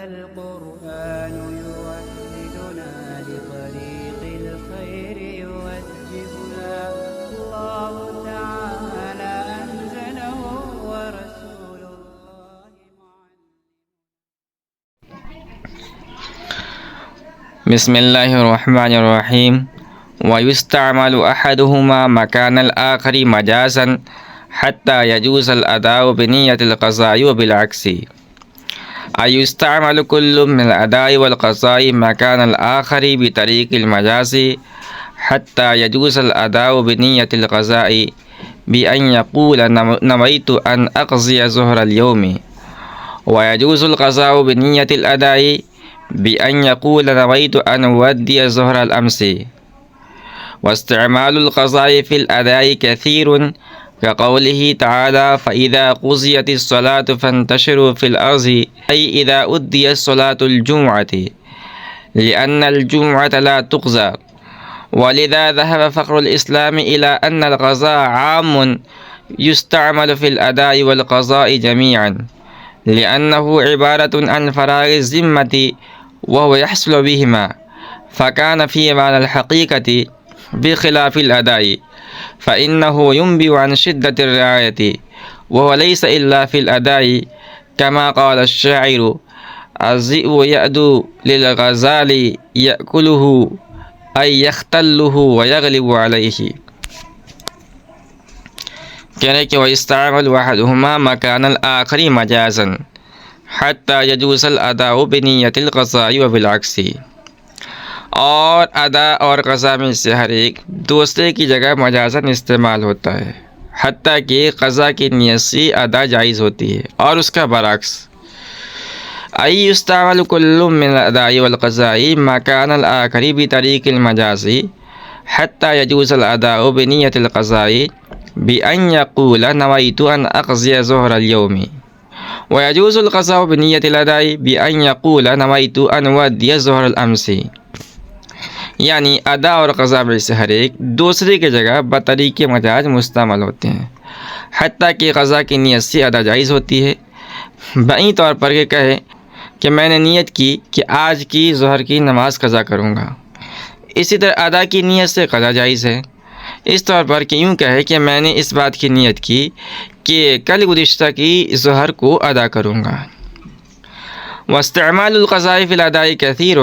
القرآن يوحدنا لطريق الخير يوجهنا الله تعالى أنزله ورسول الله بسم الله الرحمن الرحيم. ويستعمل أحدهما مكان الآخر مجازا حتى يجوز الأداء بنية القضاء وبالعكس. أي يستعمل كل من الأداء والقضاء مكان الآخر بطريق المجاز حتى يجوز الأداء بنية القضاء بأن يقول نويت أن أقضي ظهر اليوم، ويجوز القضاء بنية الأداء بأن يقول نويت أن أودي ظهر الأمس. واستعمال القضاء في الأداء كثير كقوله تعالى فإذا قضيت الصلاة فانتشروا في الأرض، أي إذا أدي الصلاة الجمعة، لأن الجمعة لا تقضى. ولذا ذهب فخر الإسلام إلى أن القضاء عام يستعمل في الأداء والقضاء جميعا، لأنه عبارة عن فراغ الذمة وهو يحصل بهما، فكان في معنى الحقيقة بخلاف الأداء، فإنه ينبئ عن شدة الرعاية، وهو ليس إلا في الأداء، كما قال الشاعر الذئب يأدو للغزال يأكله أي يختله ويغلب عليه. کہنے کہ وَيَسْتَعْمَلُ أَحَدُهُمَا مَكَانَ الْآخَرِ مَجَازًا حَتَّى يَجُوزَ الْأَدَاءُ بِنِيَّةِ الْقَضَاءِ وَبِالْعَكْسِ. اور ادا اور قضا میں سے ہر ایک دوسرے کی جگہ مجازاً استعمال ہوتا ہے، حتیٰ کہ قضا کی نیت سے ادا جائز ہوتی ہے، اور اس کا برعکس. أي يستعمل كل من الأداء والقضاء مكان الآخر بطريق المجاز حتى يجوز الأداء بنية القضاء بأن يقول نويت أن أقضي ظهر اليوم، ويجوز القضاء بنية الأداء بأن يقول نويت أن أودي ظهر الأمس. یعنی ادا اور قضا میں سے ہر ایک دوسرے کی جگہ بطریق مجاز مستعمل ہوتے ہیں، حتیٰ کہ قضا کی نیت سے ادا جائز ہوتی ہے، بعین طور پر کہ کہے کہ میں نے نیت کی کہ آج کی ظہر کی نماز قضا کروں گا. اسی طرح ادا کی نیت سے قضا جائز ہے، اس طور پر کہ یوں کہے کہ میں نے اس بات کی نیت کی کہ کل گزشتہ کی ظہر کو ادا کروں گا. واستعمال القضاء في الأداء كثير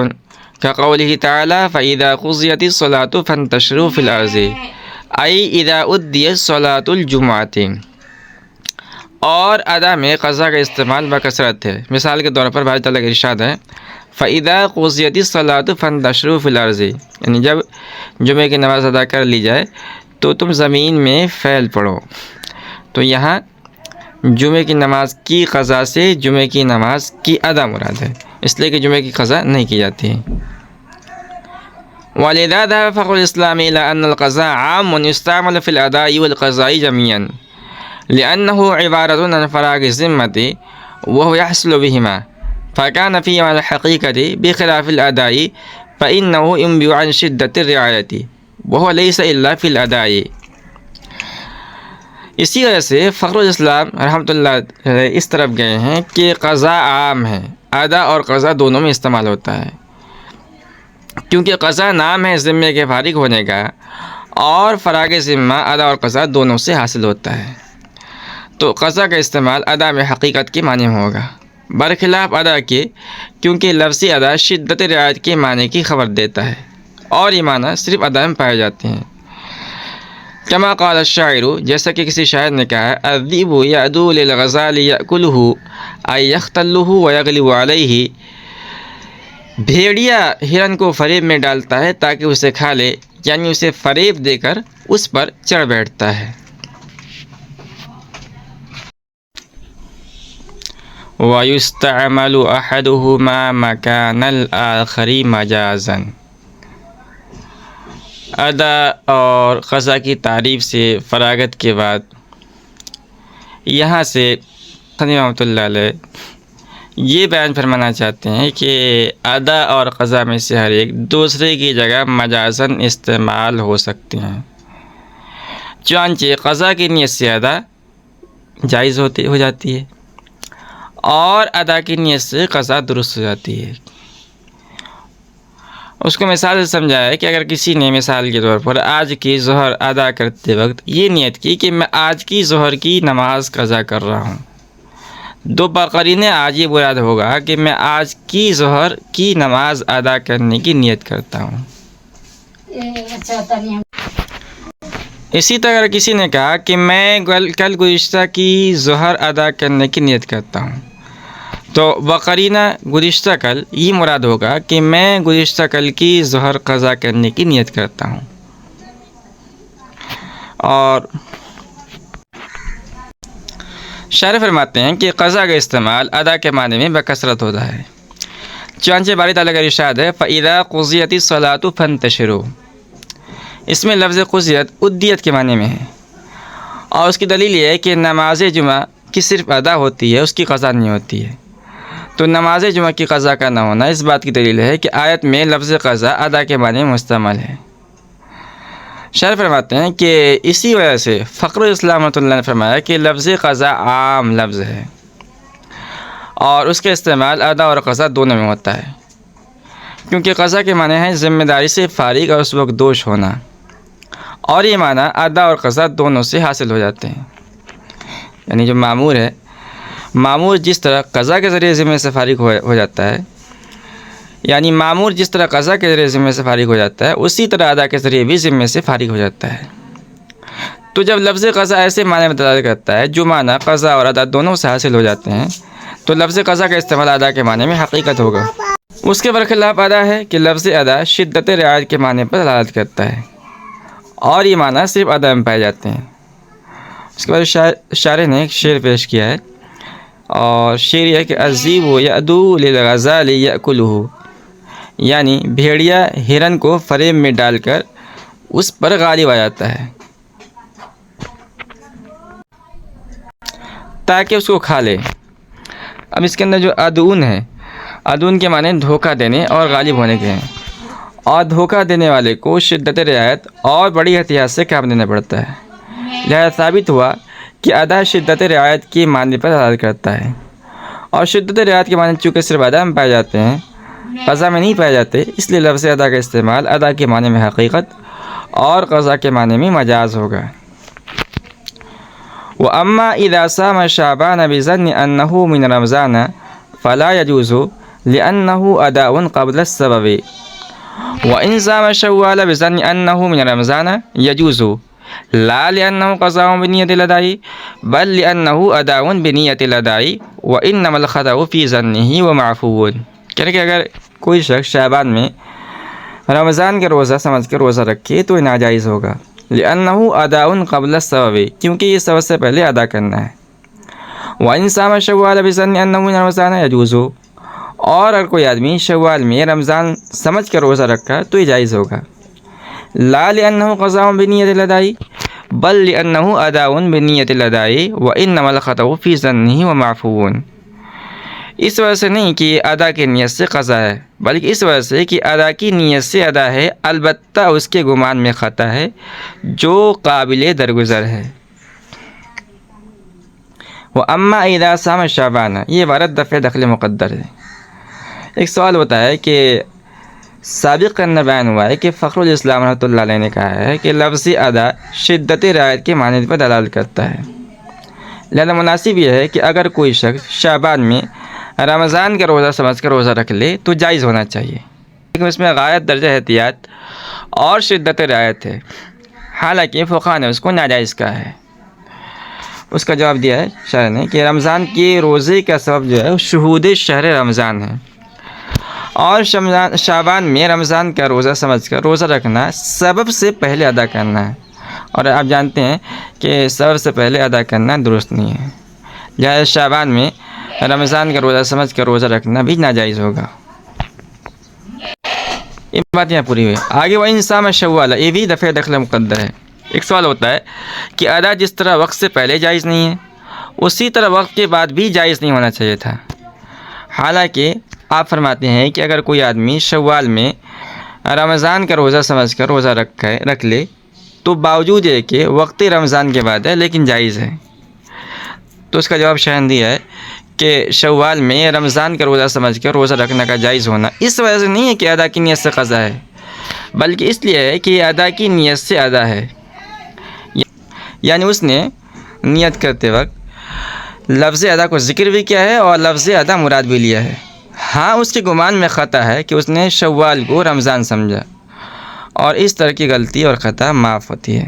كقوله تعالى فإذا قضيت الصلاة فانتشروا في الأرض، أي إذا أديت صلاة الجمعة. اور ادا میں قضا کا استعمال بکثرت ہے. مثال کے طور پر بھائی تعالیٰ کا ارشاد ہے فإذا قضيت الصلاة فانتشروا في الأرض، یعنی جب جمعے کی نماز ادا کر لی جائے تو تم زمین میں پھیل پڑو. تو یہاں جمعے کی نماز کی قضا سے جمعے کی نماز کی ادا مراد ہے، اس لیے کہ جمعے کی قضا نہیں کی جاتی ہے. وَلِذَا ذَهَبَ فَخْرُ الْإِسْلَامِ إِلَىٰ أَنَّ الْقَضَاءَ عَامٌ يُسْتَعْمَلُ فِي الْأَدَاءِ وَالْقَضَاءِ جَمِيعًا، لأنه عبارة عن فراغ الذمة وهو يحصل بهما، فكان في معنى الحقيقة بخلاف الأداء، فإنه ينبئ عن شدة الرعاية وهو ليس إلا في الأداء. اسی وجہ سے فخر الاسلام رحمۃ اللہ اس طرف گئے ہیں کہ قضا عام ہے، ادا اور قضا دونوں میں استعمال ہوتا ہے، کیونکہ قضا نام ہے ذمے کے فارغ ہونے کا، اور فراغ ذمہ ادا اور قضا دونوں سے حاصل ہوتا ہے. تو قضا کا استعمال ادا میں حقیقت کے معنی میں ہوگا، برخلاف ادا کے، کیونکہ لفظی ادا شدت رعایت کے معنی کی خبر دیتا ہے، اور یہ معنی صرف ادا میں پائے جاتے ہیں. کما قال الشاعر، جیسا کہ کسی شاعر نے کہا الذئب یعدو للغزال یأکلہ ای یختلہ ویغلب علیہ، بھیڑیا ہرن کو فریب میں ڈالتا ہے تاکہ اسے کھا لے، یعنی اسے فریب دے کر اس پر چڑھ بیٹھتا ہے. وَيُسْتَعْمَلُ أَحَدُهُمَا مَكَانَ الْآخَرِ مَجَازًا. ادا اور قضا کی تعریف سے فراغت کے بعد یہاں سے رحمۃ اللہ علیہ یہ بیان فرمانا چاہتے ہیں کہ ادا اور قضا میں سے ہر ایک دوسرے کی جگہ مجازاً استعمال ہو سکتے ہیں. چنانچہ قضا کی نیت سے ادا جائز ہو جاتی ہے، اور ادا کی نیت سے قضا درست ہو جاتی ہے۔ اس کو مثال سے سمجھایا ہے کہ اگر کسی نے مثال کے طور پر آج کی ظہر ادا کرتے وقت یہ نیت کی کہ میں آج کی ظہر کی نماز قضا کر رہا ہوں، دو بقرین آج یہ مراد ہوگا کہ میں آج کی ظہر کی نماز ادا کرنے کی نیت کرتا ہوں۔ اسی طرح اگر کسی نے کہا کہ میں کل گزشتہ کی ظہر ادا کرنے کی نیت کرتا ہوں، تو بقرینہ گزشتہ کل یہ مراد ہوگا کہ میں گزشتہ کل کی ظہر قضا کرنے کی نیت کرتا ہوں۔ اور شارح فرماتے ہیں کہ قضا کا استعمال ادا کے معنی میں بکثرت ہوتا ہے، چنانچہ باری تعالیٰ کا ارشاد ہے فَإِذَا قُضِيَتِ الصَّلَاةُ فَانتَشِرُوا، اس میں لفظ قضیت ادیت کے معنی میں ہے، اور اس کی دلیل یہ ہے کہ نماز جمعہ کی صرف ادا ہوتی ہے، اس کی قضا نہیں ہوتی ہے، تو نماز جمعہ کی قضا کا نہ ہونا اس بات کی دلیل ہے کہ آیت میں لفظ قضا ادا کے معنی میں مستعمل ہے۔ شارح فرماتے ہیں کہ اسی وجہ سے فخر الاسلام رحمۃ اللہ نے فرمایا کہ لفظ قضا عام لفظ ہے، اور اس کا استعمال ادا اور قضا دونوں میں ہوتا ہے، کیونکہ قضا کے معنی ہے ذمہ داری سے فارغ اور اس وقت دوش ہونا، اور یہ معنی ادا اور قضا دونوں سے حاصل ہو جاتے ہیں۔ یعنی جو مامور ہے، مامور جس طرح قضا کے ذریعے ذمہ سے فارغ ہو جاتا ہے، یعنی مامور جس طرح قضا کے ذریعے ذمہ سے فارغ ہو جاتا ہے، اسی طرح ادا کے ذریعے بھی ذمہ سے فارغ ہو جاتا ہے۔ تو جب لفظ قضا ایسے معنی میں دلالت کرتا ہے جو معنی قضا اور ادا دونوں سے حاصل ہو جاتے ہیں، تو لفظ قضا کا استعمال ادا کے معنی میں حقیقت ہوگا۔ اس کے برخلاف ادا ہے کہ لفظ ادا شدت رعایت کے معنی پر دلالت کرتا ہے، اور یہ معنی صرف ادا میں پائے جاتے ہیں۔ اس کے بعد شارح نے ایک شعر پیش کیا ہے، اور شعر یہ ہے کہ الذئب یعدو للغزال یأکلہ، یعنی بھیڑیا ہرن کو فریب میں ڈال کر اس پر غالب آ جاتا ہے تاکہ اس کو کھا لے۔ اب اس کے اندر جو ادون ہے، ادون کے معنی دھوکہ دینے اور غالب ہونے کے ہیں، اور دھوکہ دینے والے کو شدت رعایت اور بڑی احتیاط سے کام دینا پڑتا ہے۔ لہذا ثابت ہوا کہ ادا شدت رعایت کی معنی پر دلالت کرتا ہے، اور شدت رعایت کے معنی چونکہ صرف ادا میں پائے جاتے ہیں، قضا میں نہیں پائے جاتے، اس لیے لفظ ادا کا استعمال ادا کے معنی میں حقیقت اور قضا کے معنی میں مجاز ہوگا۔ وَأَمَّا إِذَا صَامَ شَعْبَانَ بِظَنِّ أَنَّهُ مِنْ رَمْضَانَ فَلَا يَجُوزُ لِأَنَّهُ أَدَاءٌ قَبْلَ السَّبَبِ، وَإِنْ صَامَ شَوَّالَ بِظَنِّ أَنَّهُ مِنْ رَمْضَانَ يَجُوزُ لَا لِأَنَّهُ قَضَاءٌ بِنِيَّةِ الْأَدَاءِ بَلْ لِأَنَّهُ أَدَاءٌ بِنِيَّةِ الْأَدَاءِ وَإِنَّمَا الْخَطَأُ فِي ظَنِّهِ وَمَعْفُوٌّ، کہنے کہ اگر کوئی شخص شعبان میں رمضان کا روزہ سمجھ کر روزہ رکھے تو یہ ناجائز ہوگا، لِأَنَّهُ أَدَاءٌ قَبْلَ السَّبَبِ، کیونکہ یہ سبب سے پہلے ادا کرنا ہے۔ وَإِنْ صَامَ شَوَّالَ بِظَنِّ أَنَّهُ مِنْ رَمْضَانَ يَجُوزُ، اور اگر کوئی آدمی شوال میں رمضان سمجھ کر روزہ رکھا تو یہ جائز ہوگا، لا لِأَنَّهُ قَضَاءٌ بِنِيَّةِ الْأَدَاءِ بل لِأَنَّهُ أَدَاءٌ بِنِيَّةِ الْأَدَاءِ وَإِنَّمَا الْخَطَأُ فِي ظَنِّهِ وَمَعْفُوٌّ، اس وجہ سے نہیں کہ ادا کی نیت سے قضا ہے، بلکہ اس وجہ سے کہ ادا کی نیت سے ادا ہے، البتہ اس کے گمان میں خطا ہے جو قابل درگزر ہے۔ وَأَمَّا إِذَا صَامَ شَعْبَانَ، یہ عبارت دفع دخل مقدر ہے۔ ایک سوال ہوتا ہے کہ سابق کے اندر بیان ہوا ہے کہ فخر الاسلام رحمۃ اللہ علیہ نے کہا ہے کہ لفظ ادا شدت رعایت کے معنی پر دلالت کرتا ہے، لہذا مناسب یہ ہے کہ اگر کوئی شخص شعبان میں رمضان کا روزہ سمجھ کر روزہ رکھ لے تو جائز ہونا چاہیے، لیکن اس میں غایت درجہ احتیاط اور شدت رعایت ہے، حالانکہ فقہاء نے اس کو ناجائز کہا ہے۔ اس کا جواب دیا ہے شارح نے کہ رمضان کے روزے کا سبب جو ہے شہود شہر رمضان ہے، اور شعبان میں رمضان کا روزہ سمجھ کر روزہ رکھنا سبب سے پہلے ادا کرنا ہے، اور آپ جانتے ہیں کہ سبب سے پہلے ادا کرنا درست نہیں ہے، لہذا شعبان میں رمضان کا روزہ سمجھ کر روزہ رکھنا بھی ناجائز ہوگا۔ یہ بات یہاں پوری ہوئی۔ آگے وَإِنْ صَامَ شَوَّالَ، یہ بھی دفع دخل مقدر ہے۔ ایک سوال ہوتا ہے کہ ادا جس طرح وقت سے پہلے جائز نہیں ہے، اسی طرح وقت کے بعد بھی جائز نہیں ہونا چاہیے تھا، حالانکہ آپ فرماتے ہیں کہ اگر کوئی آدمی شوال میں رمضان کا روزہ سمجھ کر روزہ رکھ لے تو باوجود یہ کہ وقت رمضان کے بعد ہے لیکن جائز ہے، تو اس کا جواب شارح نے دیا ہے کہ شوال میں رمضان کا روزہ سمجھ کر روزہ رکھنے کا جائز ہونا اس وجہ سے نہیں ہے کہ ادا کی نیت سے قضا ہے، بلکہ اس لیے ہے کہ یہ ادا کی نیت سے ادا ہے، یعنی اس نے نیت کرتے وقت لفظ ادا کو ذکر بھی کیا ہے اور لفظ ادا مراد بھی لیا ہے۔ ہاں اس کے گمان میں خطا ہے کہ اس نے شوال کو رمضان سمجھا، اور اس طرح کی غلطی اور خطا معاف ہوتی ہے،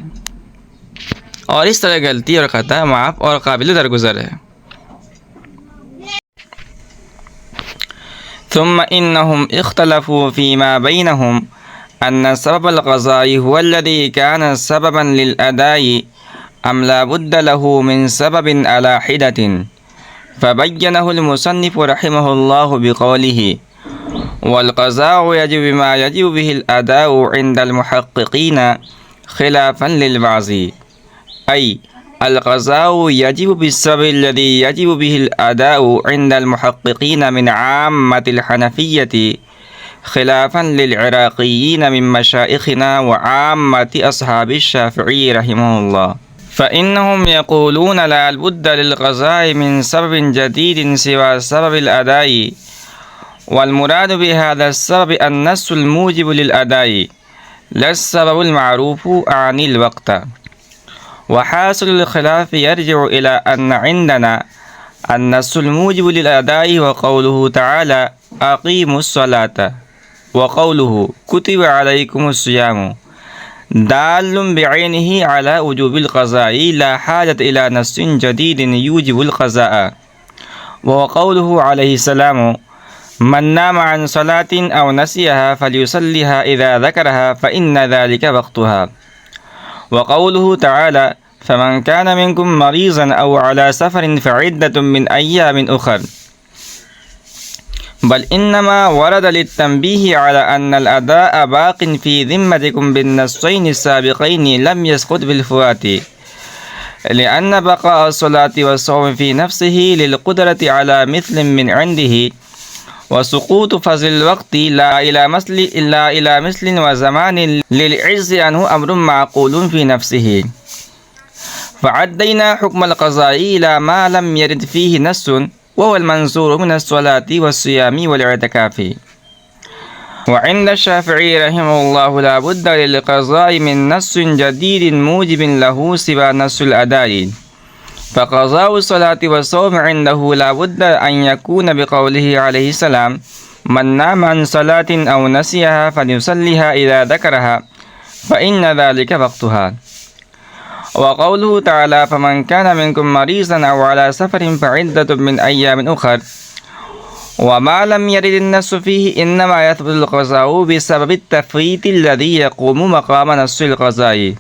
اور اس طرح غلطی اور خطا معاف اور قابل درگزر ہے۔ ثم انہم اختلفوا فیما بینہم ان سبب القضاء هو الذي كان سببا للأداء ام لا بد له من سبب على حدة، فبينه المصنف رحمه الله بقوله والقضاء يجب بما يجب به الأداء عند المحققين خلافا للبعض، أي القضاء يجب بالسبب الذي يجب به الأداء عند المحققين من عامة الحنفية خلافا للعراقيين من مشائخنا وعامة أصحاب الشافعي رحمه الله، فإنهم يقولون لا بد للقضاء من سبب جديد سوى سبب الأداء، والمراد بهذا السبب النص الموجب للأداء لا السبب المعروف عن الوقت، وحاصل الخلاف يرجع إلى أن عندنا النص الموجب للأداء وقوله تعالى أقيموا الصلاة وقوله كتب عليكم الصيام دال بعينه على وجوب القضاء لا حاجة إلى نص جديد يوجب القضاء، وقوله عليه السلام من نام عن صلاة أو نسيها فليصليها إذا ذكرها فإن ذلك وقتها، وقوله تعالى فمن كان منكم مريضا أو على سفر فعدة من أيام أخر، بل إنما ورد للتنبيه على أن الأداء باق في ذمتكم بالنصين السابقين لم يسقط بالفوات، لأن بقاء الصلاة والصوم في نفسه للقدرة على مثل من عنده، وسقوط فضل الوقت لا إلى مثل وزمان للعجز عنه أمر معقول في نفسه، فعدينا حكم القضاء إلى ما لم يرد فيه نص وهو المنصور من الصلاة والصيام والاعتكاف، وعند الشافعي رحمه الله لا بد للقضاء من نص جديد موجب له سوى نص الأداء، فقضاء الصلاة والصوم عنده لا بد أن يكون بقوله عليه السلام من نام عن صلاة أو نسيها فليصليها إذا ذكرها فإن ذلك وقتها، وقوله تعالى فمن كان منكم مريضا أو على سفر فعدة من أيام أخر، وما لم يرد النص فيه إنما يثبت القضاء بسبب التفريط الذي يقوم مقام نص القضاء،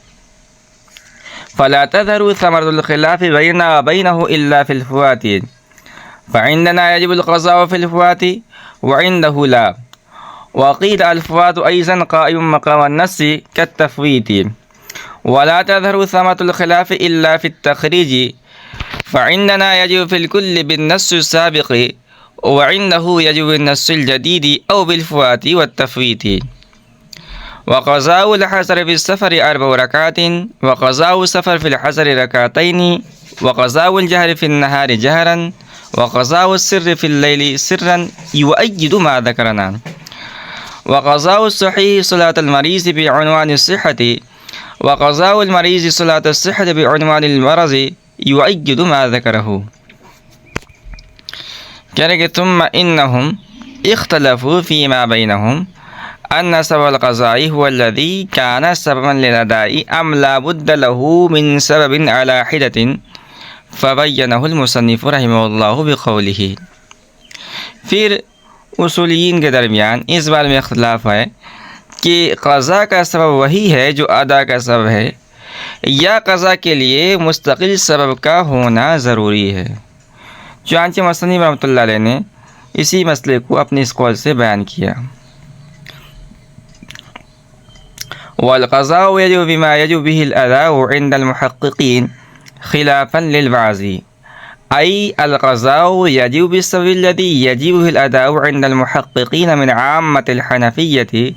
فلا تظهر ثمرة الخلاف بيننا وبينه إلا في الفوات، فعندنا يجب القضاء في الفوات وعنده لا، وقيل الفوات أيضا قائم مقام النص كالتفويت، ولا تظهر ثمرة الخلاف إلا في التخريج، فعندنا يجب في الكل بالنص السابق وعنده يجب النص الجديد أو بالفوات والتفويت، وقضاء الحضر في السفر 4 ركعات، وقضاء السفر في الحضر 2 ركعتين، وقضاء الجهر في النهار جهرا، وقضاء السر في الليل سرا يؤيد ما ذكرنا، وقضاء الصحيح صلاة المريض بعنوان الصحة، وقضاء المريض صلاة الصحة بعنوان المرض يؤيد ما ذكره۔ کہہ رہے کہ ثم انہم اختلفوا فيما بينهم ان سبب القضاء هو الذي كان سببا للأداء ام لا بد له من سبب على حدة، فبينه المصنف رحمه الله بقوله۔ پھر اصولیین کے درمیان اس بارے میں اختلاف ہے کہ قضا کا سبب وہی ہے جو ادا کا سبب ہے، یا قضا کے لیے مستقل سبب کا ہونا ضروری ہے۔ چنانچہ مصنف رحمۃ اللہ علیہ نے اسی مسئلے کو اپنے اس قول سے بیان کیا۔ والقضاء يجب بما يجب به الأداء عند المحققين خلافا للبعض، أي القضاء يجب بالسبب الذي يجب به الأداء عند المحققين من عامة الحنفية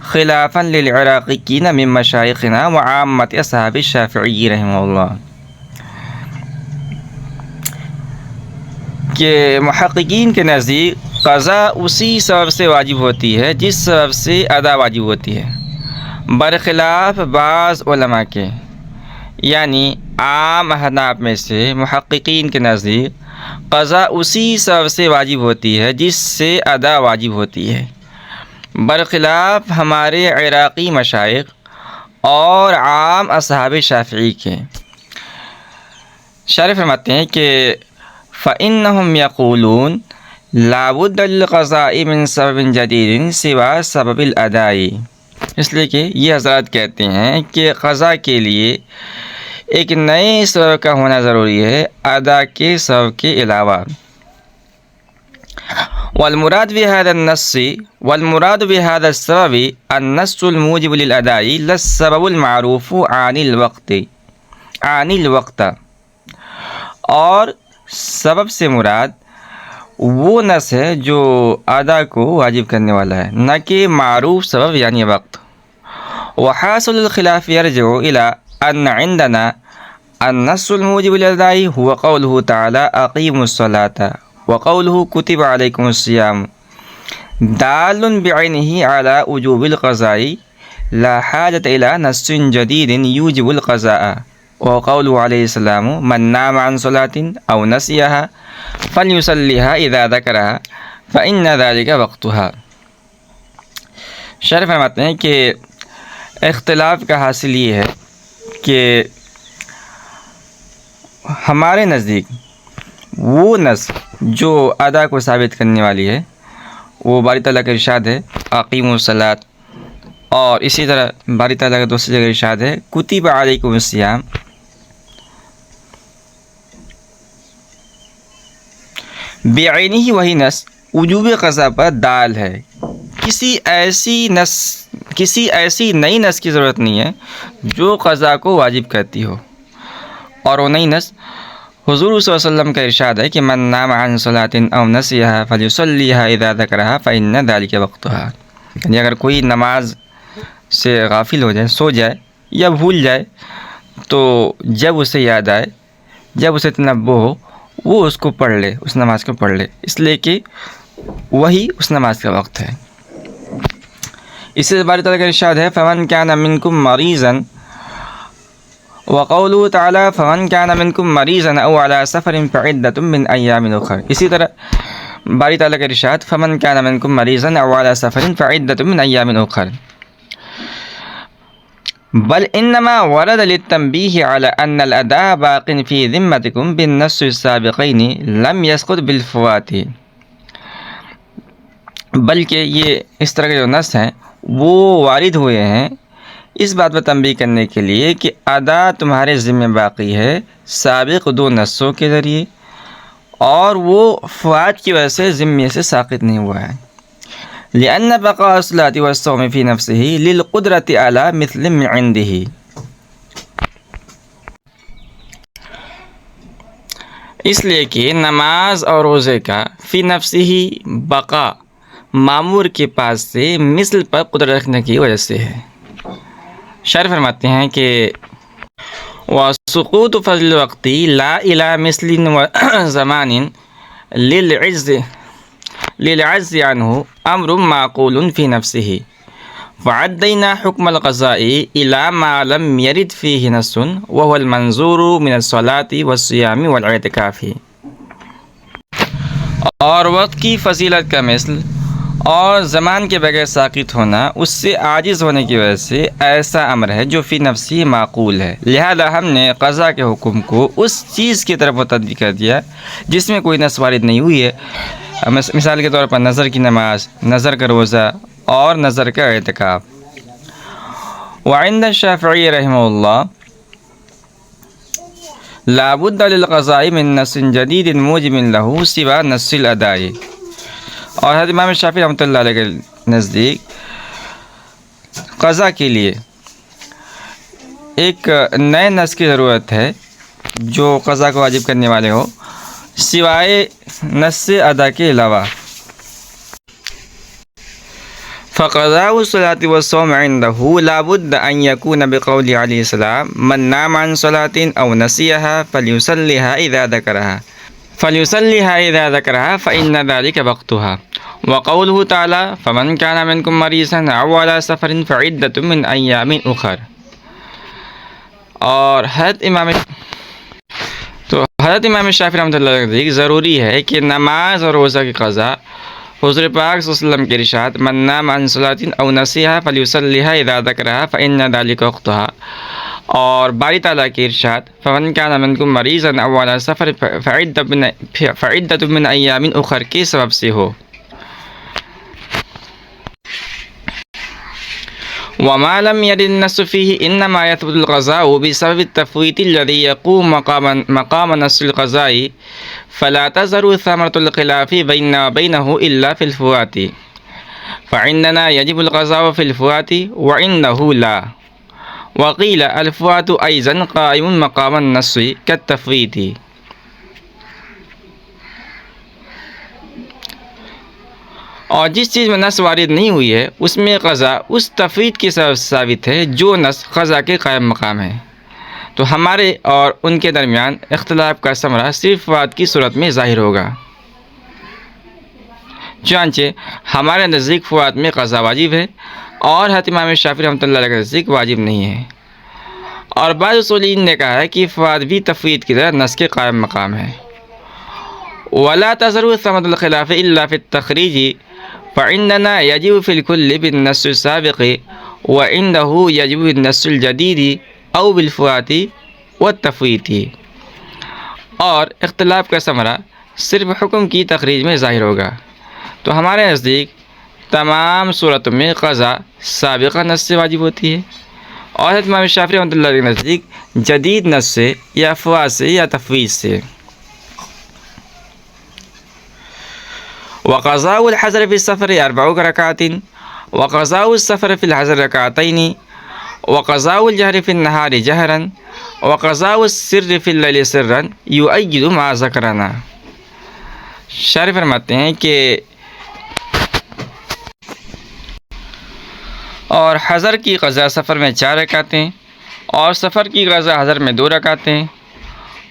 خلافا للعراقيين من مشايخنا وعامة أصحاب الشافعي رحمه الله۔ کہ محققین کے نزدیک قضا اسی سبب سے واجب ہوتی ہے جس سبب سے ادا واجب ہوتی ہے، برخلاف بعض علماء کے، یعنی عام احناف میں سے محققین کے نزدیک قضا اسی سبب سے واجب ہوتی ہے جس سے ادا واجب ہوتی ہے، برخلاف ہمارے عراقی مشائخ اور عام اصحاب شافعی کے۔ شارح فرماتے ہیں کہ فَإِنَّهُمْ يَقُولُونَ لَا بُدَّ لِلْقَضَاءِ مِنْ سَبَبٍ جَدِيدٍ سِوَى سَبَبِ الْأَدَاءِ، اس لیے کہ یہ حضرات کہتے ہیں کہ قضا کے لیے ایک نئے سبب کا ہونا ضروری ہے ادا کے سبب کے علاوہ۔ والمراد بهذا السبب النص الموجب للأداء لا السبب المعروف عن الوقت، اور سبب سے مراد وہ نص ہے جو ادا کو واجب کرنے والا ہے، نہ کہ معروف سبب یعنی وقت۔ وحاصل الخلاف يرجع إلى أن عندنا النص الموجب للأداء هو قوله تعالى أقيموا الصلاة وقوله كتب عليكم الصيام دال بعينه على وجوب القضاء لا حاجة إلى نص جديد يوجب القضاء، وقوله عليه السلام من نام عن صلاة أو نسيها فليصليها إذا ذكرها فإن ذلك وقتها۔ شرح فرماتے ہیں کہ اختلاف کا حاصل یہ ہے کہ ہمارے نزدیک وہ نص جو ادا کو ثابت کرنے والی ہے وہ باری تعالیٰ کا ارشاد ہے اقیموا الصلاۃ، اور اسی طرح باری تعالیٰ کا دوسری جگہ ارشاد ہے کتب علیکم الصیام۔ بعینہ وہی نص وجوب قضا پر دال ہے، کسی ایسی نئی نص کی ضرورت نہیں ہے جو قضا کو واجب کرتی ہو، اور وہ نئی نص حضور صلی اللہ علیہ وسلم کا ارشاد ہے کہ من نام عن صلاۃ او نسیها فلیصلیها اذا ذکرها فإن ذلک وقتها، یعنی اگر کوئی نماز سے غافل ہو جائے، سو جائے یا بھول جائے تو جب اسے یاد آئے، جب اسے تنبہ ہو، وہ اس کو پڑھ لے، اس نماز کو پڑھ لے، اس لیے کہ وہی اس نماز کا وقت ہے۔ اس سے باری تعالیٰ کا ارشاد ہے فمن کان منکم مریضا، وقوله تعالی فمن کان منکم مریضا او علی سفر فعدۃ من ایام اخر، اسی طرح باری تعالیٰ کا ارشاد فمن کان منکم مریضا او علی سفر فعدۃ من ایام اخر۔ بل انما ورد للتنبیہ علی ان الاداء باق فی ذمتکم بالنص السابقین لم یسقط بالفوات، بلکہ یہ اس طرح کے جو نص ہیں وہ وارد ہوئے ہیں اس بات پر تنبیہ کرنے کے لیے کہ ادا تمہارے ذمہ باقی ہے سابق دو نصوں کے ذریعے، اور وہ فوات کی وجہ سے ذمے سے ساقط نہیں ہوا ہے۔ لأن بقاء الصلاة والصوم في نفسه للقدرة على مثل من عنده، اس لیے کہ نماز اور روزے کا فی نفسہ ہی بقا مامور کے پاس سے مثل پر قدرت رکھنے کی وجہ سے ہے۔ شارح فرماتے ہیں کہ وسقوط فضل وقتی لا الى مثل زمان للعجز عنه امر معقول في نفسه، فعدينا حكم القضاء الى ما لم يرد فيه نص وهو المنظور من الصلاة والصيام والاعتكاف، اور وقت کی فضیلت کا مثل اور زمان کے بغیر ساقط ہونا اس سے عاجز ہونے کی وجہ سے ایسا امر ہے جو فی نفسی معقول ہے، لہذا ہم نے قضا کے حکم کو اس چیز کی طرف متوجہ کر دیا جس میں کوئی نص وارد نہیں ہوئی ہے، مثال کے طور پر نظر کی نماز، نظر کا روزہ اور نظر کا اعتکاف۔ وعند الشافعی رحمہ اللہ لا بد للقضاء من نص جدید موجب له سوى نص الاداء، اور حضرت امام شافعی رحمۃ اللہ علیہ کے نزدیک قضا کے لیے ایک نئے نص کی ضرورت ہے جو قضا کو واجب کرنے والے ہو سوائے نص ادا کے علاوہ۔ فقضاء الصلاة والصوم عنده لا بد ان يكون بقول علیہ السلام من نام عن صلاة او نسیها فلیصلیها اذا ذکرها فلیصلیھا اذا ذکرھا فإن ذلک وقتھا وقولہ تعالی فمن کان منکم مریضا او علی سفر فعدۃ من ایام اخر۔ اور حضرت امام شافعی رحمۃ اللہ علیہ ضروری ہے کہ نماز اور روزہ کی قضا حضور پاک صلی اللہ علیہ وسلم کے ارشاد من نام عن صلاۃ او نسیھا فلیصلیھا اذا ذکرھا فإن ذلک وقتھا، اور باری تعالیٰ کے ارشاد فمن کان منکم مریضا او علی سفر فعدۃ من ایام اخر کے سبب سے ہو۔ وما لم يرد النص فيه انما يثبت القضاء بسبب التفويت الذي يقوم مقام نص القضاء فلا تظهر ثمرة الخلاف بيننا وبينه الا في الفوات فعندنا يجب القضاء في الفوات وعنده لا، وقيل الفوات ايضا قائم مقام النص كالتفويت۔ اور جس چیز میں نص وارد نہیں ہوئی ہے اس میں قضا اس تفویت کے سبب ثابت ہے جو نص قضا کے قائم مقام ہے، تو ہمارے اور ان کے درمیان اختلاف کا ثمرہ صرف فوات کی صورت میں ظاہر ہوگا۔ چنانچہ ہمارے نزدیک فوات میں قضا واجب ہے اور حضرت امام شافعی رحمۃ اللہ علیہ کے نزدیک واجب نہیں ہے، اور بعض اصولین نے کہا ہے کہ فوات بھی تفویت کی طرح نص کے قائم مقام ہے۔ ولا تظهر ثمرة الخلاف الا في التخریج فعندنا يجب في الكل بالنص السابق وعنده يجب بالنص الجديد او بالفوات والتفويت، اور اختلاف کا ثمرہ صرف حکم کی تخریج میں ظاہر ہوگا، تو ہمارے نزدیک تمام صورتوں میں قضا سابقہ نص سے واجب ہوتی ہے، اور حضرت امام شافعی رحمۃ اللہ علیہ کے نزدیک جدید نص سے یا فوات سے یا تفویض سے۔ وقضاء الحضر في السفر 4 ركعات وقضاء السفر في الحضر 2 ركعتين وقضاء الجهر في النهار جهرا وقضاء السر في الليل سرا يؤيد ما ذكرنا۔ شارح فرماتے ہیں کہ اور حضر کی قضا سفر میں 4 رکعتیں اور سفر کی قضا حضر میں 2 رکعتیں،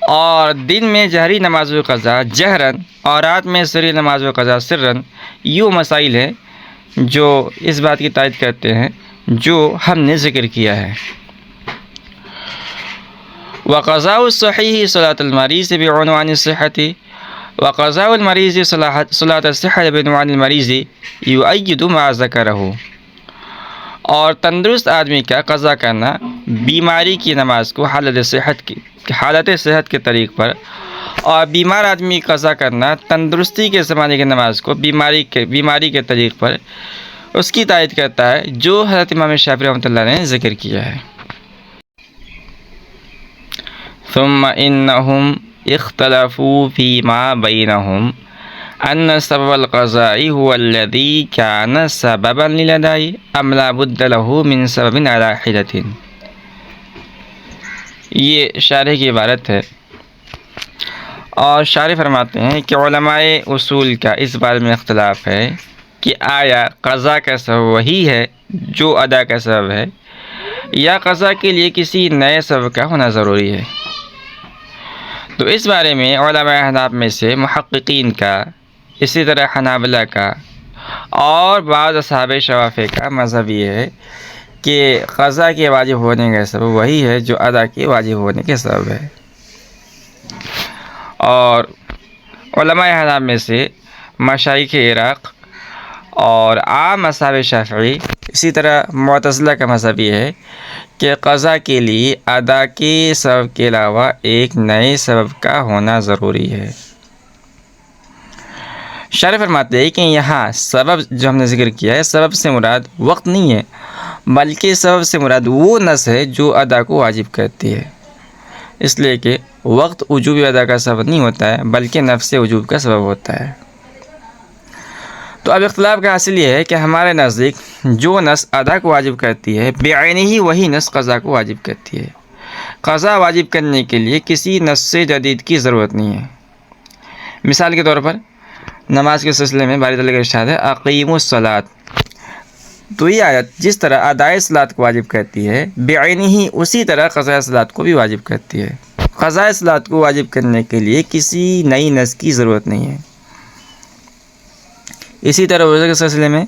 اور دن میں جہری نماز و قضا جہرن اور رات میں سری نماز و قضا سرن، یہ مسائل ہیں جو اس بات کی تائید کرتے ہیں جو ہم نے ذکر کیا ہے۔ وقضاء الصحیح صلاۃ المریض بعنوان الصحۃ وقضاء المریض صلاۃ الصحۃ بعنوان المریض یؤید ما ذکرہ، اور تندرست آدمی کا قضا کرنا بیماری کی نماز کو حالت صحت کے طریق پر، اور بیمار آدمی قضا کرنا تندرستی کے زمانے کی نماز کو بیماری کے طریق پر، اس کی تائید کرتا ہے جو حضرت امام شافعی رحمۃ اللہ نے ذکر کیا ہے۔ ثم انہم اختلفوا فیما بینہم ان سبب القضاء هو الذي كان سببا للاداء ام لا بد له من سبب على حدة۔ یہ شارح کی عبارت ہے، اور شارح فرماتے ہیں کہ علماء اصول کا اس بارے میں اختلاف ہے کہ آیا قضا کا سبب وہی ہے جو ادا کا سبب ہے، یا قضا کے لیے کسی نئے سبب کا ہونا ضروری ہے۔ تو اس بارے میں علماء احناف میں سے محققین کا، اسی طرح حنابلہ کا اور بعض اصحاب شوافع کا مذہب یہ ہے کہ قضا کے واجب ہونے کا سبب وہی ہے جو ادا کے واجب ہونے کے سبب ہے، اور علماء احناف میں سے مشائخ عراق اور عام اصحاب شافعی، اسی طرح معتزلہ کا مذہب یہ ہے کہ قضا کے لیے ادا کے سبب کے علاوہ ایک نئے سبب کا ہونا ضروری ہے۔ شارح فرماتے ہیں کہ یہاں سبب جو ہم نے ذکر کیا ہے، سبب سے مراد وقت نہیں ہے، بلکہ سبب سے مراد وہ نص ہے جو ادا کو واجب کرتی ہے، اس لیے کہ وقت وجوب ادا کا سبب نہیں ہوتا ہے بلکہ نفس وجوب کا سبب ہوتا ہے۔ تو اب اختلاف کا حاصل یہ ہے کہ ہمارے نزدیک جو نص ادا کو واجب کرتی ہے بعینہ ہی وہی نص قضا کو واجب کرتی ہے۔ قضا واجب کرنے کے لیے کسی نص جدید کی ضرورت نہیں ہے۔ مثال کے طور پر نماز کے سلسلے میں باری تعالیٰ کا ارشاد ہے اقیموا الصلاۃ، تو یہ آیت جس طرح ادائے صلاۃ کو واجب کرتی ہے بعینہ ہی اسی طرح قضاء صلاۃ کو بھی واجب کرتی ہے۔ قضاء صلاۃ کو واجب کرنے کے لیے کسی نئی نص کی ضرورت نہیں ہے۔ اسی طرح روزے کے سلسلے میں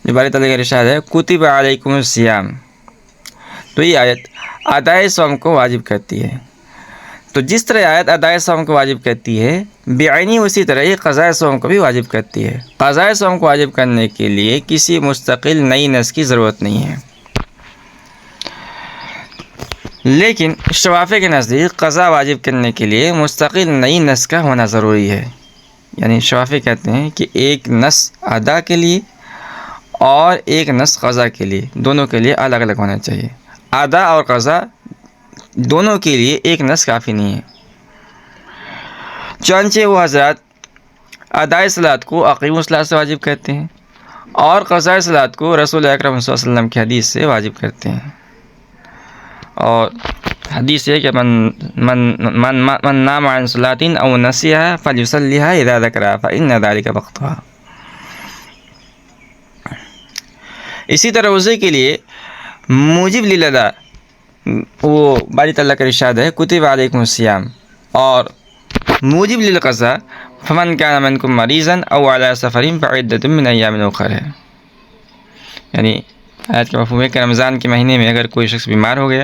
جو باری تعالیٰ کا ارشاد ہے کتب علیکم الصیام، تو یہ آیت ادائے صوم کو واجب کرتی ہے۔ تو جس طرح آیت ادائے صوم کو واجب کرتی ہے بعینی، اسی طرح یہ قضاء صوم کو بھی واجب کرتی ہے۔ قضاء صوم کو واجب کرنے کے لیے کسی مستقل نئی نص کی ضرورت نہیں ہے، لیکن شوافی کے نزدیک قضاء واجب کرنے کے لیے مستقل نئی نص کا ہونا ضروری ہے۔ یعنی شوافی کہتے ہیں کہ ایک نص ادا کے لیے اور ایک نص قضاء کے لیے، دونوں کے لیے الگ الگ ہونا چاہیے۔ ادا اور قضاء دونوں کے لیے ایک نص کافی نہیں ہے۔ چنانچہ وہ حضرات ادائے صلاۃ کو اقیموا الصلاۃ سے واجب کرتے ہیں اور قضاء صلاۃ کو رسول اکرم صلی اللہ علیہ وسلم کی حدیث سے واجب کرتے ہیں۔ اور حدیث ہے کہ من نام عن صلاۃ او نسیها فلیصلیها اذا ذکرها فإن ذلك وقتها۔ اسی طرح روزے کے لیے موجب للادا وہ باری تعالیٰ کا ارشاد ہے کتب علیکم الصیام، اور موجب للقضاء فمن کان منکم مریضا او علی سفر فعدۃ من ایام اخر ہے۔ یعنی آیت کا مفہوم ہے کہ رمضان کے مہینے میں اگر کوئی شخص بیمار ہو گیا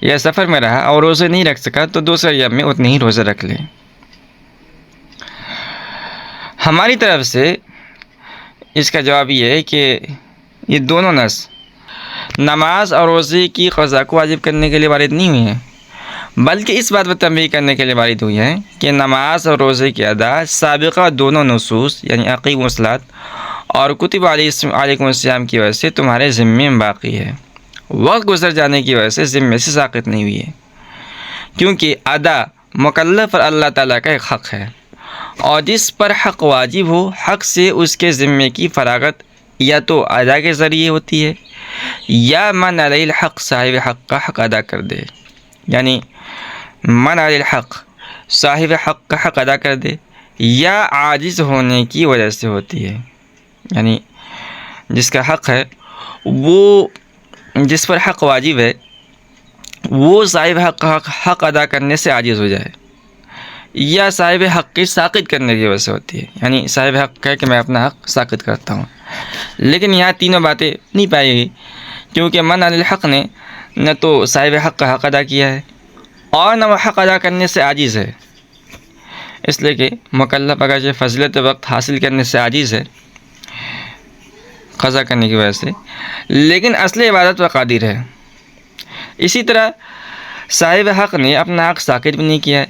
یا سفر میں رہا اور روزے نہیں رکھ سکا تو دوسرے ایام میں اتنے ہی روزے رکھ لے۔ ہماری طرف سے اس کا جواب یہ ہے کہ یہ دونوں نص نماز اور روزے کی قضاء کو واجب کرنے کے لیے وارد نہیں ہوئی ہیں، بلکہ اس بات پر تنبیہ کرنے کے لیے وارد ہوئی ہیں کہ نماز اور روزے کی ادا سابقہ دونوں نصوص یعنی اقیموا الصلاۃ اور کتب علیکم الصیام کی وجہ سے تمہارے ذمے میں باقی ہے، وقت گزر جانے کی وجہ سے ذمے سے ساقط نہیں ہوئی ہے، کیونکہ ادا مکلف پر اللہ تعالیٰ کا ایک حق ہے، اور جس پر حق واجب ہو حق سے اس کے ذمے کی فراغت یا تو ادا کے ذریعے ہوتی ہے یا من علیہ الحق صاحب حق کا حق ادا کر دے، یعنی من علیہ الحق صاحب حق کا حق ادا کر دے، یا عاجز ہونے کی وجہ سے ہوتی ہے، یعنی جس کا حق ہے وہ جس پر حق واجب ہے وہ صاحب حق کا حق ادا کرنے سے عاجز ہو جائے، یا صاحب حق کے ساقط کرنے کی وجہ سے ہوتی ہے، یعنی صاحب حق کہے کہ میں اپنا حق ساقط کرتا ہوں۔ لیکن یہاں تینوں باتیں نہیں پائی گئی، کیونکہ من علی الحق نے نہ تو صاحب حق کا حق ادا کیا ہے اور نہ وہ حق ادا کرنے سے عاجز ہے، اس لیے کہ مکلف اگرچہ فضیلت وقت حاصل کرنے سے عاجز ہے قضا کرنے کی وجہ سے، لیکن اصل عبادت و قادر ہے۔ اسی طرح صاحب حق نے اپنا حق ساقط بھی نہیں کیا ہے،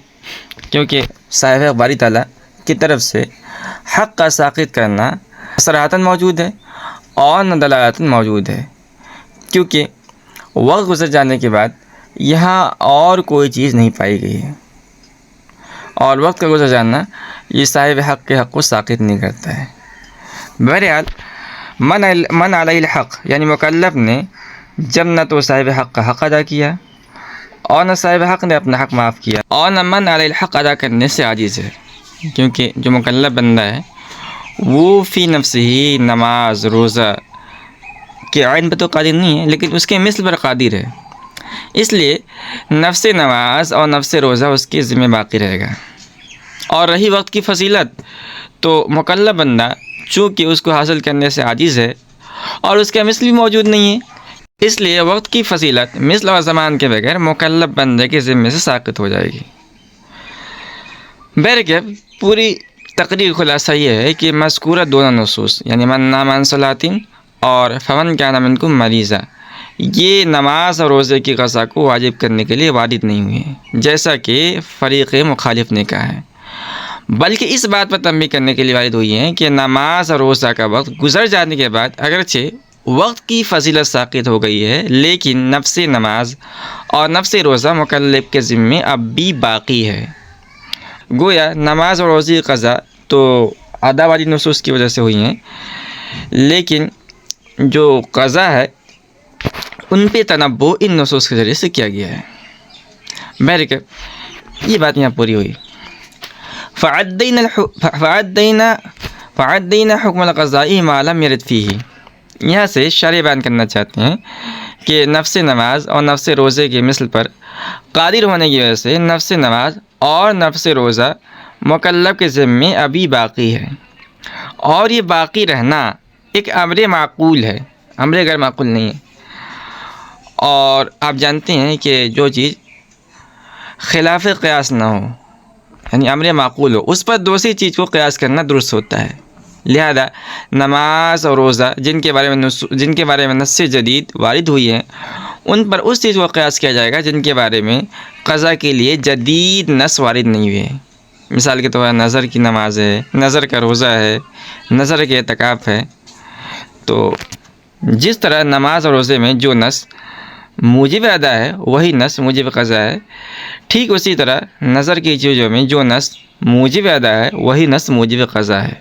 کیونکہ صاحب حق باری تعالیٰ کی طرف سے حق کا ساقط کرنا صراحتاً موجود ہے اور نہ دلالتاً موجود ہے، کیونکہ وقت گزر جانے کے بعد یہاں اور کوئی چیز نہیں پائی گئی ہے، اور وقت کا گزر جانا یہ صاحب حق کے حق کو ساقط نہیں کرتا ہے۔ بہرحال من علیہ الحق یعنی مکلف نے جب نہ تو صاحب حق کا حق ادا کیا اور نہ صاحب حق نے اپنا حق معاف کیا اور نہ من علیہ الحق ادا کرنے سے عاجز ہے، کیونکہ جو مکلف بندہ ہے وہ فی نفسہ ہی نماز روزہ کے عین پہ تو قادر نہیں ہے، لیکن اس کے مثل پر قادر ہے، اس لیے نفس نماز اور نفس روزہ اس کے ذمہ باقی رہے گا۔ اور رہی وقت کی فضیلت تو مکلف بندہ چونکہ اس کو حاصل کرنے سے عاجز ہے اور اس کا مثل بھی موجود نہیں ہے، اس لیے وقت کی فضیلت مثل اور زمان کے بغیر مکلف بندے کے ذمے سے ساقط ہو جائے گی۔ بہرکیف پوری تقریر خلاصہ یہ ہے کہ مذکورہ دونوں نصوص یعنی من نام عن صلاۃ اور فمن کان منکم مریضا یہ نماز اور روزے کی قضا کو واجب کرنے کے لیے وارد نہیں ہوئے ہیں، جیسا کہ فریق مخالف نے کہا ہے، بلکہ اس بات پر تنبیہ کرنے کے لیے وارد ہوئی ہیں کہ نماز اور روزہ کا وقت گزر جانے کے بعد اگرچہ وقت کی فضیلت ساقط ہو گئی ہے، لیکن نفس نماز اور نفس روزہ مکلف کے ذمے اب بھی باقی ہے۔ گویا نماز اور روزے کی قضا تو ادا والی نصوص کی وجہ سے ہوئی ہیں، لیکن جو قضا ہے ان پہ تنبہ ان نصوص کے ذریعے سے کیا گیا ہے۔ بہرکیف یہ بات یہاں پوری ہوئی۔ فعدینا حکم القضاء ما لم یرد فیہ، یہاں سے شرح بیان کرنا چاہتے ہیں کہ نفس نماز اور نفس روزے کے مثل پر قادر ہونے کی وجہ سے نفس نماز اور نفس روزہ مکلف کے ذمے ابھی باقی ہے، اور یہ باقی رہنا ایک امر معقول ہے، امر غیر معقول نہیں ہے۔ اور آپ جانتے ہیں کہ جو چیز خلاف قیاس نہ ہو، یعنی امر معقول ہو، اس پر دوسری چیز کو قیاس کرنا درست ہوتا ہے۔ لہذا نماز اور روزہ جن کے بارے میں نص جدید وارد ہوئی ہے، ان پر اس چیز کو قیاس کیا جائے گا جن کے بارے میں قضا کے لیے جدید نص وارد نہیں ہوئے۔ مثال کے طور پر نظر کی نماز ہے، نظر کا روزہ ہے، نظر کے اعتکاف ہے۔ تو جس طرح نماز اور روزے میں جو نص موجب ادا ہے وہی نص موجب قضا ہے، ٹھیک اسی طرح نظر کی چیزوں میں جو نص موجب ادا ہے وہی نص موجب قضا ہے۔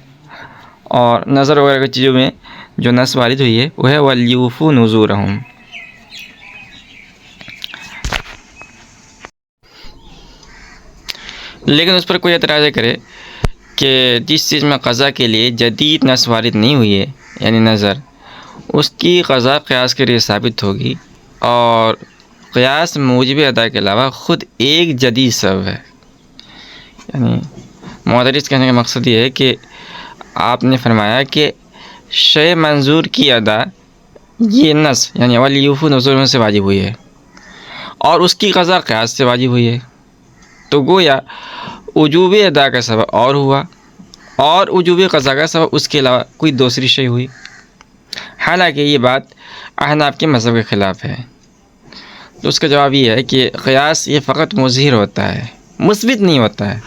اور نظر وغیرہ کی چیزوں میں جو نص وارد ہوئی ہے وہ ہے وَلْيُوفُوا نُذُورَهُمْ۔ لیکن اس پر کوئی اعتراض کرے کہ جس چیز میں قضا کے لیے جدید نص وارد نہیں ہوئی ہے، یعنی نظر، اس کی قضا قیاس کے لیے ثابت ہوگی، اور قیاس موجب ادا کے علاوہ خود ایک جدید سبب ہے۔ یعنی معترض کہنے کا مقصد یہ ہے کہ آپ نے فرمایا کہ شے منظور کی ادا یہ نص یعنی وَلْيُوفُوا نُذُورَهُمْ سے واجب ہوئی ہے، اور اس کی قضا قیاس سے واجب ہوئی ہے، تو گویا وجوب ادا کا سبب اور ہوا، اور وجوب قضا کا سبب اس کے علاوہ کوئی دوسری شے ہوئی۔ حالانکہ یہ بات احناف کے مذہب کے خلاف ہے۔ تو اس کا جواب یہ ہے کہ قیاس یہ فقط مظہر ہوتا ہے، مثبت نہیں ہوتا ہے۔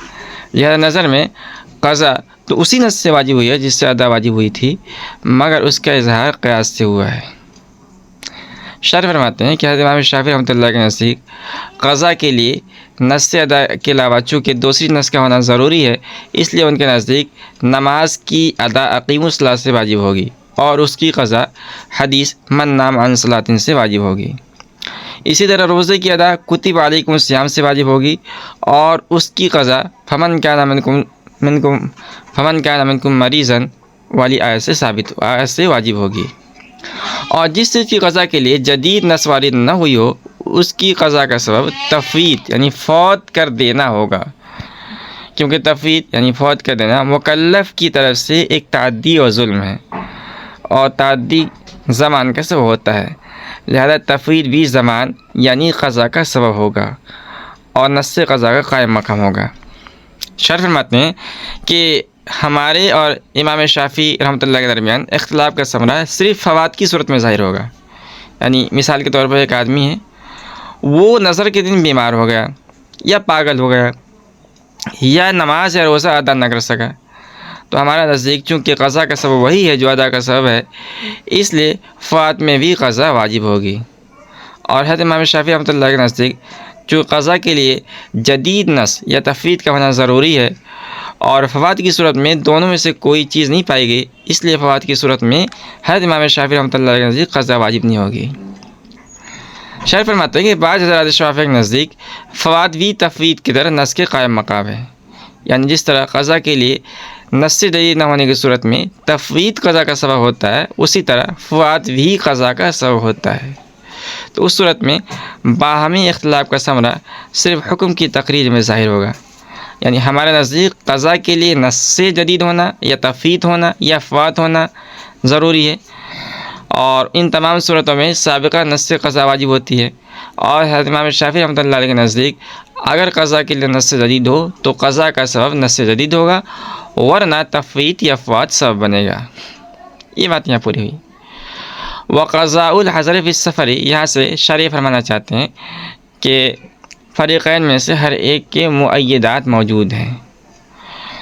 لہذا نظر میں قضا تو اسی نص سے واجب ہوئی ہے جس سے ادا واجب ہوئی تھی، مگر اس کا اظہار قیاس سے ہوا ہے۔ شارح فرماتے ہیں کہ حضرت امام شافعی رحمۃ اللہ کے نزدیک قضا کے لیے نص ادا کے علاوہ چونکہ دوسری نص کا ہونا ضروری ہے، اس لیے ان کے نزدیک نماز کی ادا اقیموا الصلاۃ سے واجب ہوگی، اور اس کی قضا حدیث من نام عن صلاۃ سے واجب ہوگی۔ اسی طرح روزے کی ادا کتب علیکم الصیام سے واجب ہوگی، اور اس کی قضا فمن کان منکم مریضا والی آیت سے واجب ہوگی۔ اور جس چیز کی قضا کے لیے جدید نص وارد نہ ہوئی ہو، اس کی قضا کا سبب تفویت یعنی فوت کر دینا ہوگا، کیونکہ تفویت یعنی فوت کر دینا مکلف کی طرف سے ایک تعدی اور ظلم ہے، اور تعدی زمان کا سبب ہوتا ہے، لہذا تفویت بھی زمان یعنی قضا کا سبب ہوگا، اور نص قضا کا قائم مقام ہوگا۔ شرح فرماتے ہیں کہ ہمارے اور امام شافعی رحمۃ اللہ کے درمیان اختلاف کا ثمرہ صرف فوات کی صورت میں ظاہر ہوگا۔ یعنی مثال کے طور پر ایک آدمی ہے، وہ نظر کے دن بیمار ہو گیا، یا پاگل ہو گیا، یا نماز یا روزہ ادا نہ کر سکا، تو ہمارا نزدیک چونکہ قضا کا سبب وہی ہے جو ادا کا سبب ہے، اس لیے فوات میں بھی قضا واجب ہوگی۔ اور حضرت امام شافعی رحمۃ اللہ کے نزدیک جو قضا کے لیے جدید نص یا تفویت کا ہونا ضروری ہے، اور فوات کی صورت میں دونوں میں سے کوئی چیز نہیں پائی گئی، اس لیے فوات کی صورت میں حضرت امام شافعی رحمۃ اللہ کے نزدیک قضا واجب نہیں ہوگی۔ شارح فرماتے ہیں کہ بعض حضرات شافعی کے نزدیک فوات بھی تفویت کی طرح نص کے قائم مقام ہے، یعنی جس طرح قضا کے لیے نص جدید نہ ہونے کی صورت میں تفویت قضا کا سبب ہوتا ہے، اسی طرح فوات بھی قضا کا سبب ہوتا ہے۔ تو اس صورت میں باہمی اختلاف کا ثمرہ صرف حکم کی تقریر میں ظاہر ہوگا، یعنی ہمارے نزدیک قضا کے لیے نص جدید ہونا یا تفویت ہونا یا فوات ہونا ضروری ہے، اور ان تمام صورتوں میں سابقہ نص قضا واجب ہوتی ہے۔ اور حضرت امام شافعی رحمۃ اللہ علیہ کے نزدیک اگر قضا کے لیے نص جدید ہو تو قضا کا سبب نص جدید ہوگا، ورنہ تفویت یا فوات سبب بنے گا۔ یہ بات یہاں پوری ہوئی۔ وقضاء الحضر فی السفر، یہاں سے شارح فرمانا چاہتے ہیں کہ فریقین میں سے ہر ایک کے مؤیدات موجود ہیں،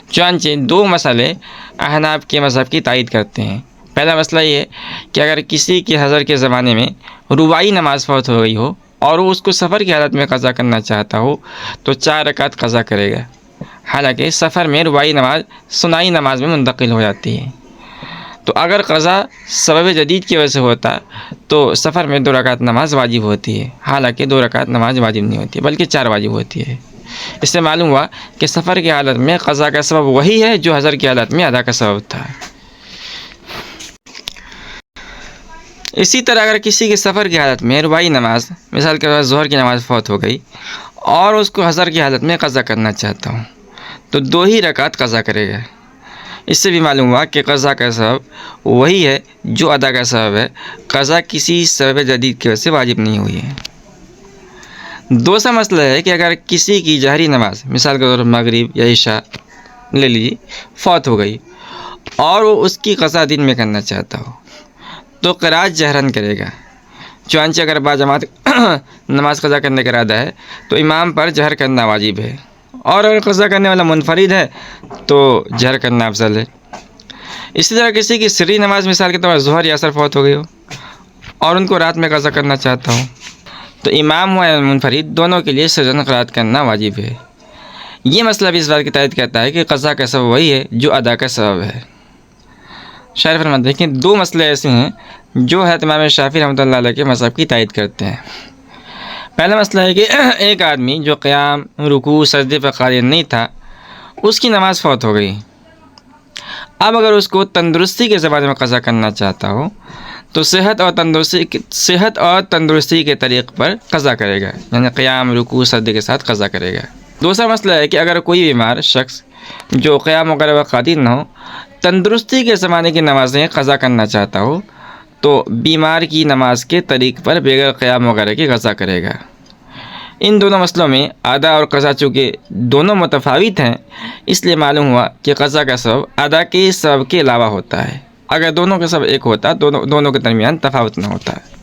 چنانچہ دو مسئلے احناف کے مذہب کی تائید کرتے ہیں۔ پہلا مسئلہ یہ ہے کہ اگر کسی کے حضر کے زمانے میں رباعی نماز فوت ہو گئی ہو اور وہ اس کو سفر کی حالت میں قضا کرنا چاہتا ہو تو 4 رکعت قضا کرے گا، حالانکہ سفر میں رباعی نماز ثنائی نماز میں منتقل ہو جاتی ہے۔ تو اگر قضا سبب جدید کی وجہ سے ہوتا تو سفر میں 2 رکعت نماز واجب ہوتی ہے، حالانکہ 2 رکعت نماز واجب نہیں ہوتی بلکہ 4 واجب ہوتی ہے۔ اس سے معلوم ہوا کہ سفر کی حالت میں قضا کا سبب وہی ہے جو حضر کی حالت میں ادا کا سبب تھا۔ اسی طرح اگر کسی کے سفر کی حالت میں رباعی نماز، مثال کے طور پر ظہر کی نماز فوت ہو گئی اور اس کو حضر کی حالت میں قضا کرنا چاہتا ہوں تو 2 ہی رکعت قضا کرے گا۔ اس سے بھی معلوم ہوا کہ قضا کا سبب وہی ہے جو ادا کا سبب ہے، قضا کسی سبب جدید کی وجہ سے واجب نہیں ہوئی ہے۔ دوسرا مسئلہ ہے کہ اگر کسی کی جہری نماز، مثال کے طور پر مغرب یا عشاء لے لیجیے، فوت ہو گئی اور وہ اس کی قضا دن میں کرنا چاہتا ہو تو قرأت جہرن کرے گا۔ چنانچہ اگر باجماعت نماز قضا کرنے کا ارادہ ہے تو امام پر جہر کرنا واجب ہے، اور اگر قضا کرنے والا منفرد ہے تو جہر کرنا افضل ہے۔ اسی طرح کسی کی سری نماز، مثال کے طور پر ظہر یا عصر فوت ہو گئی ہو اور ان کو رات میں قضا کرنا چاہتا ہوں تو امام ہو یا منفرد دونوں کے لیے سرجن قرأت کرنا واجب ہے۔ یہ مسئلہ بھی اس بات کی تائید کرتا ہے کہ قضا کا سبب وہی ہے جو ادا کا سبب ہے۔ شاعر فرماتے ہیں کہ 2 مسئلے ایسے ہیں جو حضرت امام شافعی رحمۃ اللہ علیہ کے مذہب کی تائید کرتے ہیں۔ پہلا مسئلہ ہے کہ ایک آدمی جو قیام، رکوع، سجدے پر قادر نہیں تھا، اس کی نماز فوت ہو گئی۔ اب اگر اس کو تندرستی کے زمانے میں قضا کرنا چاہتا ہو تو صحت اور تندرستی کے طریق پر قضا کرے گا، یعنی قیام، رکوع، سجدے کے ساتھ قضا کرے گا۔ دوسرا مسئلہ ہے کہ اگر کوئی بیمار شخص جو قیام وغیرہ پر قادر نہ ہو، تندرستی کے زمانے کی نمازیں قضا کرنا چاہتا ہو تو بیمار کی نماز کے طریق پر بغیر قیام وغیرہ کی قضا کرے گا۔ ان دونوں مسئلوں میں ادا اور قضا چونکہ دونوں متفاوت ہیں، اس لیے معلوم ہوا کہ قضا کا سبب ادا کے سبب کے علاوہ ہوتا ہے۔ اگر دونوں کا سبب ایک ہوتا دونوں کے درمیان تفاوت نہ ہوتا ہے۔